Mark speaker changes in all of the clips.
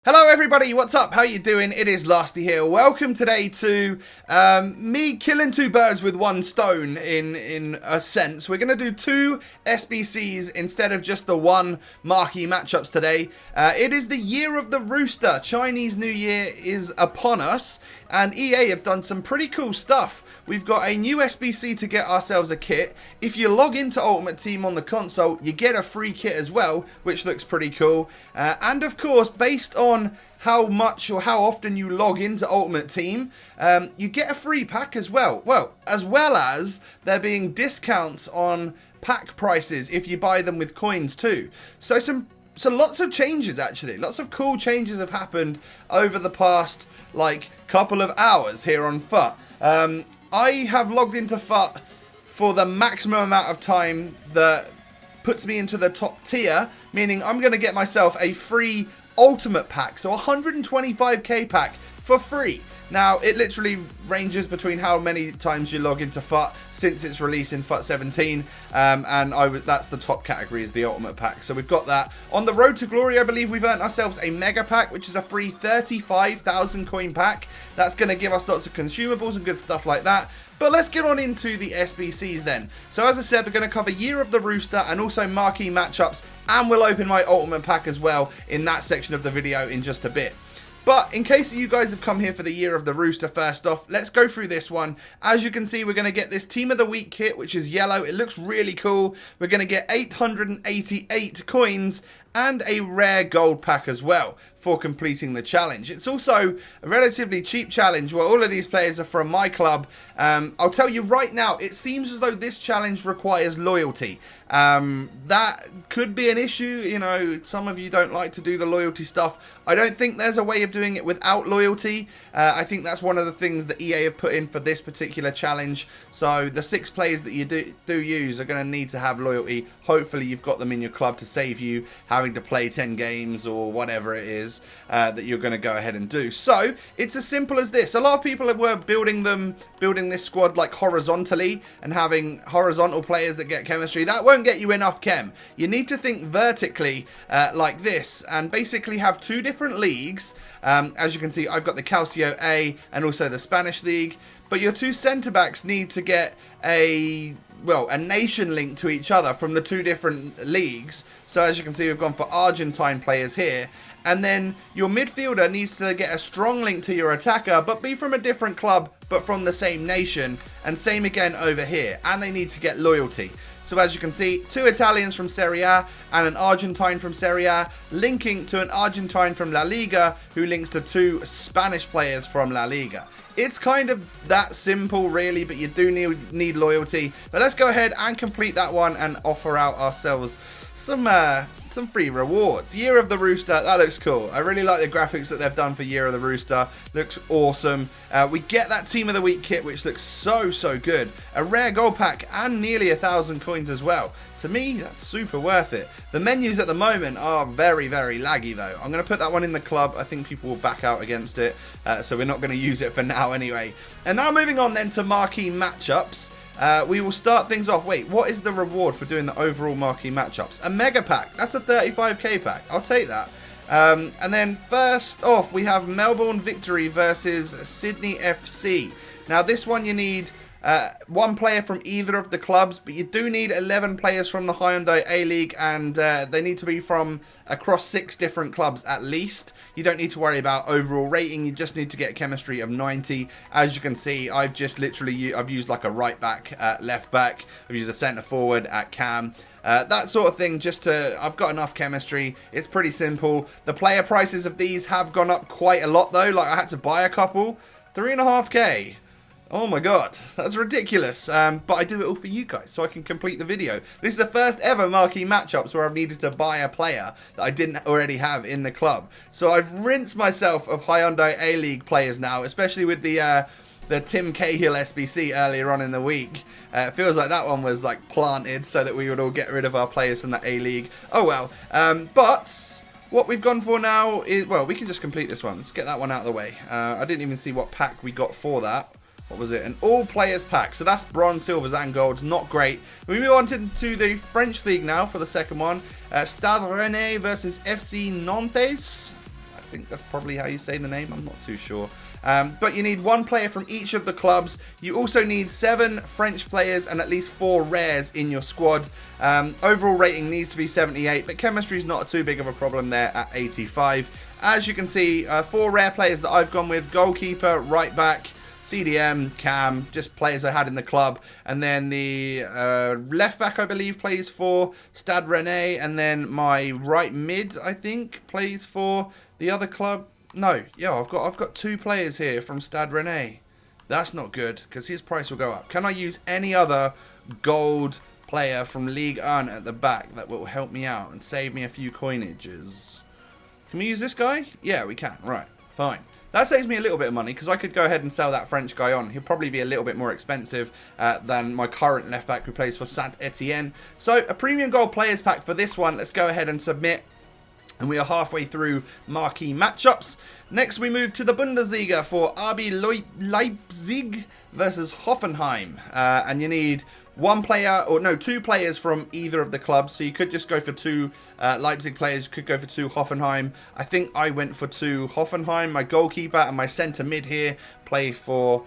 Speaker 1: Hello everybody, what's up? How you doing? It is Lasty here. Welcome today to me killing two birds with one stone in a sense. We're going to do two SBCs instead of just the one marquee matchups today. It is the year of the rooster. Chinese New Year is upon us and EA have done some pretty cool stuff. We've got a new SBC to get ourselves a kit. If you log into Ultimate Team on the console, you get a free kit as well, which looks pretty cool. And of course, based on how much or how often you log into Ultimate Team, you get a free pack as well. Well, as well as there being discounts on pack prices if you buy them with coins too. So lots of changes actually. Lots of cool changes have happened over the past like couple of hours here on FUT. I have logged into FUT for the maximum amount of time that puts me into the top tier, meaning I'm going to get myself a free ultimate pack, so 125k pack for free. Now it literally ranges between how many times you log into FUT since its release in FUT 17, and that's the top category is the ultimate pack. So we've got that. On the road to glory, I believe we've earned ourselves a mega pack, which is a free 35,000 coin pack. That's going to give us lots of consumables and good stuff like that. But let's get on into the SBCs then. So as I said, we're going to cover Year of the Rooster and also marquee matchups, and we'll open my ultimate pack as well in that section of the video in just a bit. But in case you guys have come here for the Year of the Rooster first off, let's go through this one. As you can see, we're going to get this Team of the Week kit, which is yellow. It looks really cool. We're going to get 888 coins and a rare gold pack as well for completing the challenge. It's also a relatively cheap challenge where all of these players are from my club. I'll tell you right now, it seems as though this challenge requires loyalty. That could be an issue. You know, some of you don't like to do the loyalty stuff. I don't think there's a way of doing it without loyalty. I think that's one of the things that EA have put in for this particular challenge. So the 6 players that you do use are going to need to have loyalty. Hopefully you've got them in your club to save you having to play 10 games or whatever it is that you're going to go ahead and do. So it's as simple as this. A lot of people were building this squad like horizontally and having horizontal players that get chemistry. That won't get you enough chem. You need to think vertically like this and basically have 2 different leagues. As you can see, I've got the Calcio A and also the Spanish league, but your 2 centre backs need to get a nation link to each other from the 2 different leagues. So as you can see, we've gone for Argentine players here. And then your midfielder needs to get a strong link to your attacker, but be from a different club, but from the same nation. And same again over here. And they need to get loyalty. So as you can see, 2 Italians from Serie A and an Argentine from Serie A, linking to an Argentine from La Liga, who links to 2 Spanish players from La Liga. It's kind of that simple really, but you do need loyalty. But let's go ahead and complete that one and offer out ourselves some free rewards. Year of the Rooster, that looks cool. I really like the graphics that they've done for Year of the Rooster. Looks awesome. We get that Team of the Week kit, which looks so good. A rare gold pack and nearly 1,000 coins as well. To me, that's super worth it. The menus at the moment are very laggy though. I'm going to put that one in the club. I think people will back out against it, so we're not going to use it for now anyway. And now moving on then to marquee matchups. We will start things off. Wait, what is the reward for doing the overall marquee matchups? A mega pack. That's a 35k pack. I'll take that. And then first off, we have Melbourne Victory versus Sydney FC. Now this one you need 1 player from either of the clubs, but you do need 11 players from the Hyundai A-League, and they need to be from across 6 different clubs at least. You don't need to worry about overall rating, you just need to get chemistry of 90. As you can see, I've just literally I've used like a right back, left back, I've used a centre forward at cam. That sort of thing, I've got enough chemistry. It's pretty simple. The player prices of these have gone up quite a lot though, like I had to buy a couple. 3.5k. Oh my god, that's ridiculous. But I do it all for you guys so I can complete the video. This is the first ever marquee matchups where I've needed to buy a player that I didn't already have in the club. So I've rinsed myself of Hyundai A-League players now, especially with the Tim Cahill SBC earlier on in the week. It feels like that one was like planted so that we would all get rid of our players from the A-League. Oh well. But what we've gone for now is, well, we can just complete this one. Let's get that one out of the way. I didn't even see what pack we got for that. What was it? An all players pack. So that's bronze, silvers and golds. Not great. We move on to the French league now for the second one. Stade Rennais versus FC Nantes. think that's probably how you say the name. I'm not too sure. But you need 1 player from each of the clubs. You also need 7 French players and at least 4 rares in your squad. Overall rating needs to be 78, but chemistry is not too big of a problem there at 85. As you can see, 4 rare players that I've gone with: goalkeeper, right back, CDM, Cam, just players I had in the club. And then the left back, I believe, plays for Stade Rennais. And then my right mid, I think, plays for the other club. No, yeah, I've got 2 players here from Stade Rennais. That's not good, because his price will go up. Can I use any other gold player from Ligue 1 at the back that will help me out and save me a few coinages? Can we use this guy? Yeah, we can. Right, fine. That saves me a little bit of money, because I could go ahead and sell that French guy on. He'll probably be a little bit more expensive than my current left back who plays for Saint Etienne. So a premium gold players pack for this one. Let's go ahead and submit. And we are halfway through marquee matchups. Next we move to the Bundesliga for RB Leipzig versus Hoffenheim. And you need 2 players from either of the clubs. So you could just go for 2 Leipzig players, you could go for 2 Hoffenheim. I think I went for 2 Hoffenheim. My goalkeeper and my centre mid here play for...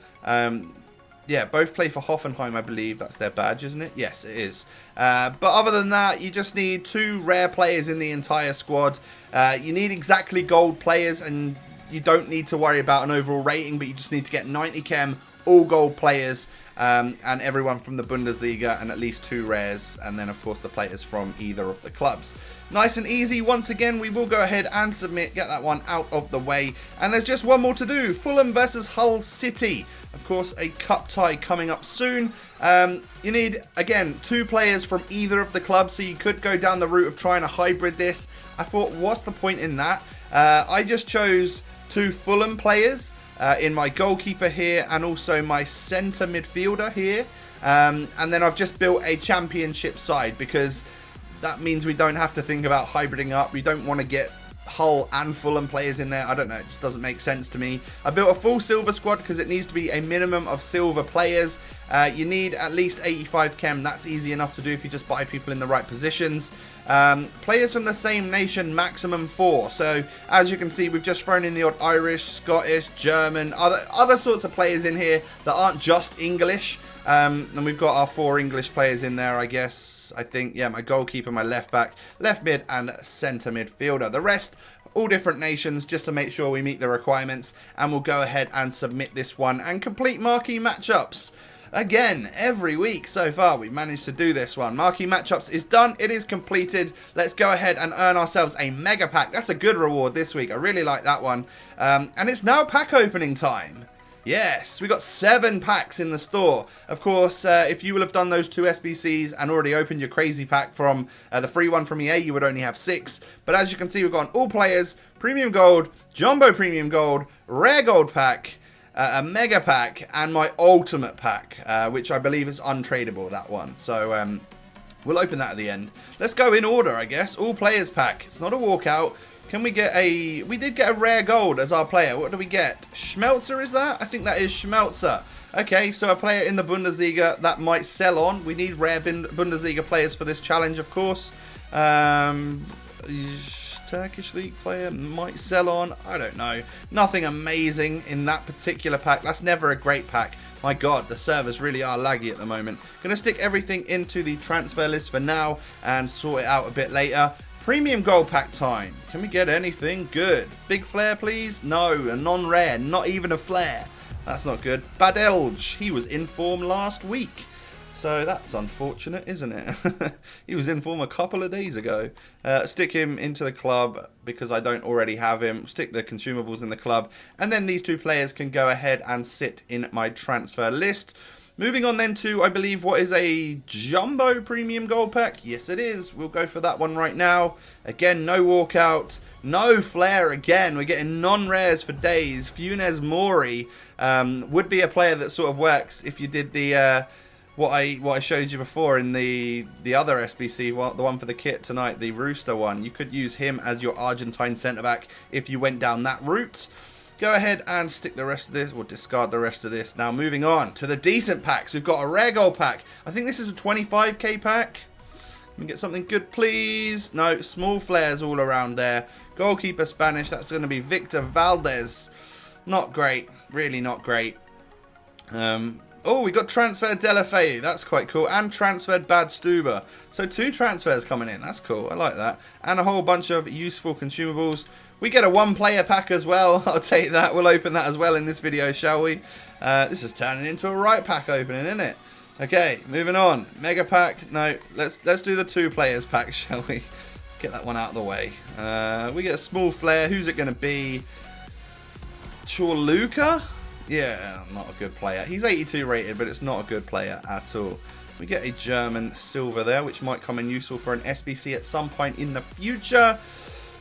Speaker 1: yeah, both play for Hoffenheim, I believe. That's their badge, isn't it? Yes, it is. But other than that, you just need 2 rare players in the entire squad. You need exactly gold players, and you don't need to worry about an overall rating, but you just need to get 90 chem, all gold players, and everyone from the Bundesliga, and at least 2 rares, and then, of course, the players from either of the clubs. Nice and easy. Once again, we will go ahead and submit, get that one out of the way. And there's just one more to do. Fulham versus Hull City. Of course, a cup tie coming up soon. You need, again, 2 players from either of the clubs, so you could go down the route of trying to hybrid this. I thought, what's the point in that? I just chose 2 Fulham players in my goalkeeper here, and also my centre midfielder here. And then I've just built a championship side, because that means we don't have to think about hybriding up. We don't want to get Hull and Fulham players in there. I don't know, it just doesn't make sense to me. I built a full silver squad because it needs to be a minimum of silver players. You need at least 85 chem. That's easy enough to do if you just buy people in the right positions. Players from the same nation, maximum 4. So as you can see, we've just thrown in the odd Irish, Scottish, German, other sorts of players in here that aren't just English. And we've got our 4 English players in there, I guess. I think, yeah, my goalkeeper, my left back, left mid, and centre midfielder. The rest, all different nations, just to make sure we meet the requirements. And we'll go ahead and submit this one and complete marquee matchups. Again, every week so far, we've managed to do this one. Marquee matchups is done. It is completed. Let's go ahead and earn ourselves a mega pack. That's a good reward this week. I really like that one. And it's now pack opening time. Yes, we got 7 packs in the store. Of course, if you will have done those 2 SBCs and already opened your crazy pack from the free one from EA, you would only have 6. But as you can see, we've got all players, premium gold, jumbo premium gold, rare gold pack, a mega pack, and my ultimate pack, which I believe is untradeable, that one. So we'll open that at the end. Let's go in order, I guess. All players pack. It's not a walkout. Can we get a... We did get a rare gold as our player. What do we get? Schmelzer, is that? I think that is Schmelzer. Okay, so a player in the Bundesliga that might sell on. We need rare Bundesliga players for this challenge, of course. Turkish league player might sell on. I don't know. Nothing amazing in that particular pack. That's never a great pack. My God, the servers really are laggy at the moment. Gonna stick everything into the transfer list for now and sort it out a bit later. Premium gold pack time. Can we get anything good? Big flare, please? No, a non-rare. Not even a flare. That's not good. Badelj. He was in form last week. So that's unfortunate, isn't it? He was in form a couple of days ago. Stick him into the club because I don't already have him. Stick the consumables in the club. And then these 2 players can go ahead and sit in my transfer list. Moving on then to, I believe, what is a jumbo premium gold pack? Yes, it is. We'll go for that one right now. Again, no walkout, no flare again. We're getting non-rares for days. Funes Mori would be a player that sort of works if you did the what I showed you before in the other SBC, the one for the kit tonight, the Rooster one. You could use him as your Argentine centre-back if you went down that route. Go ahead and stick the rest of this, or discard the rest of this. Now moving on to the decent packs. We've got a rare gold pack. I think this is a 25k pack. Can we get something good, please? No, small flares all around there. Goalkeeper Spanish, that's going to be Victor Valdez. Not great. Really not great. Oh, we got transferred Delafeu. That's quite cool. And transferred Bad Stuber. So 2 transfers coming in. That's cool. I like that. And a whole bunch of useful consumables. We get a 1-player pack as well. I'll take that. We'll open that as well in this video, shall we? This is turning into a right pack opening, isn't it? Okay, moving on. Mega pack. No, let's do the 2 players pack, shall we? Get that one out of the way. We get a small flare. Who's it going to be? Sure, Luca? Yeah, not a good player. He's 82 rated, but it's not a good player at all. We get a German silver there, which might come in useful for an SBC at some point in the future.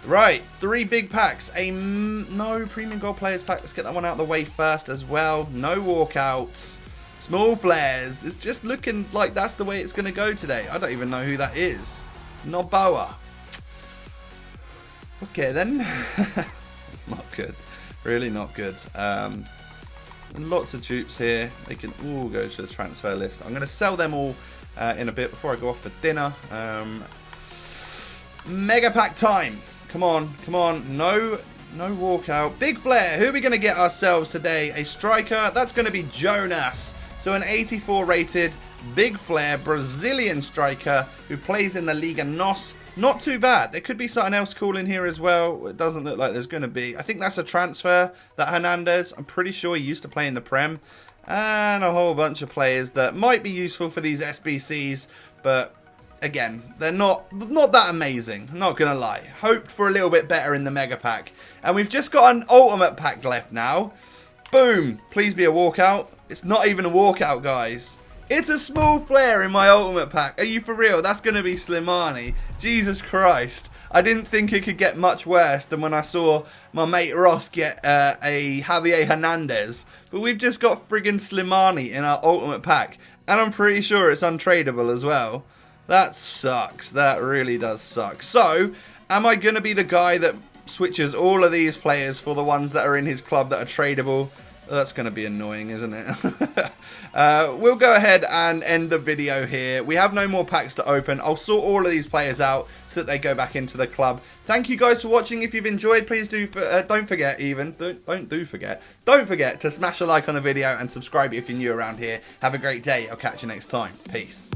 Speaker 1: Right, 3 big packs. No premium gold players pack. Let's get that one out of the way first as well. No walkouts. Small flares. It's just looking like that's the way it's going to go today. I don't even know who that is. Noboa. Okay, then. Not good. Really not good. Lots of dupes here. They can all go to the transfer list. I'm going to sell them all in a bit before I go off for dinner. Mega pack time. Come on, come on. No walkout. Big flare. Who are we going to get ourselves today? A striker. That's going to be Jonas. So an 84 rated big flare Brazilian striker who plays in the Liga NOS. Not too bad. There could be something else cool in here as well. It doesn't look like there's going to be. I think that's a transfer, that Hernandez. I'm pretty sure he used to play in the Prem. And a whole bunch of players that might be useful for these SBCs. But again, they're not that amazing. I'm not going to lie. Hoped for a little bit better in the Mega Pack. And we've just got an Ultimate Pack left now. Boom. Please be a walkout. It's not even a walkout, guys. It's a small flare in my Ultimate Pack. Are you for real? That's going to be Slimani. Jesus Christ. I didn't think it could get much worse than when I saw my mate Ross get a Javier Hernandez. But we've just got friggin' Slimani in our Ultimate Pack. And I'm pretty sure it's untradeable as well. That sucks. That really does suck. So, am I going to be the guy that switches all of these players for the ones that are in his club that are tradable? That's going to be annoying, isn't it? We'll go ahead and end the video here. We have no more packs to open. I'll sort all of these players out so that they go back into the club. Thank you guys for watching. If you've enjoyed, please do. Don't forget to smash a like on the video and subscribe if you're new around here. Have a great day. I'll catch you next time. Peace.